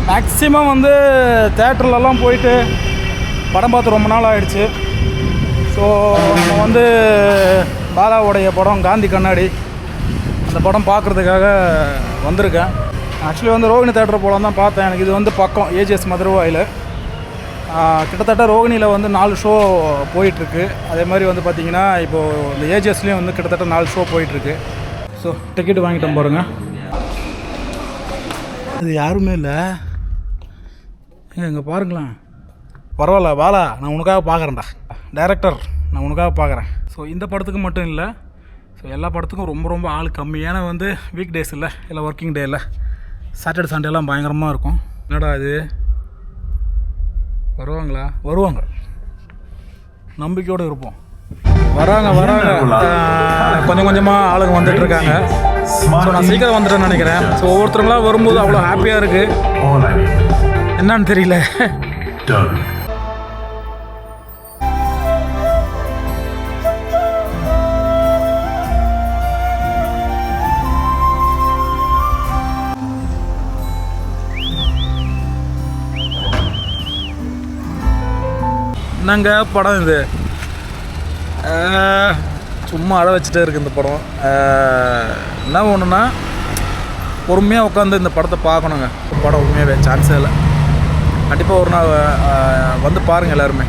Maximum வந்து தேட்டர்லலாம் போயிட்டு படம் பார்த்து ரொம்ப நாள் ஆகிடுச்சு. ஸோ நம்ம வந்து பாலாவுடைய படம் காந்தி கண்ணாடி அந்த படம் பார்க்குறதுக்காக வந்திருக்கேன். ஆக்சுவலி வந்து ரோகிணி தேட்டர் போகலாம் தான் பார்த்தேன். எனக்கு இது வந்து பக்கம் ஏஜிஎஸ் மதுரவாயில். கிட்டத்தட்ட ரோகிணியில் வந்து 4 ஷோ போயிட்டுருக்கு. அதே மாதிரி வந்து பார்த்திங்கன்னா இப்போது இந்த ஏஜிஎஸ்லேயும் வந்து கிட்டத்தட்ட 4 ஷோ போயிட்டுருக்கு. ஸோ டிக்கெட் வாங்கிட்டோம் பாருங்கள். இது யாருமே இல்லை. இங்கே பாருங்களேன். பரவாயில்ல பாலா, நான் உனக்காக பார்க்குறேன்டா. டைரக்டர், நான் உனக்காக பார்க்குறேன். ஸோ இந்த படத்துக்கு மட்டும் இல்லை, ஸோ எல்லா படத்துக்கும் ரொம்ப ரொம்ப ஆள் கம்மி. ஏன்னா வந்து வீக் டேஸ் இல்லை, இல்லை ஒர்க்கிங் டே இல்லை, சாட்டர்டே சண்டேலாம் பயங்கரமாக இருக்கும். என்னடா இது, வருவாங்களா? வருவாங்க, நம்பிக்கையோடு இருப்போம். வராங்க கொஞ்சம் கொஞ்சமாக ஆளுங்க வந்துட்டுருக்காங்க. ஸோ நான் சீக்கிரம் வந்துட்டேன்னு நினைக்கிறேன். ஸோ ஒவ்வொருத்தருங்களாம் வரும்போது அவ்வளோ ஹாப்பியாக இருக்குது. என்னன்னு தெரியல. என்னங்க படம் இது? சும்மா அழ வச்சுட்டே இருக்குது இந்த படம். என்ன ஒன்றுன்னா பொறுமையாக உட்காந்து இந்த படத்தை பார்க்கணுங்க. படம் உண்மையாகவே சான்ஸே இல்லை. கண்டிப்பாக ஒரு நாள் வந்து பாருங்கள் எல்லாருமே.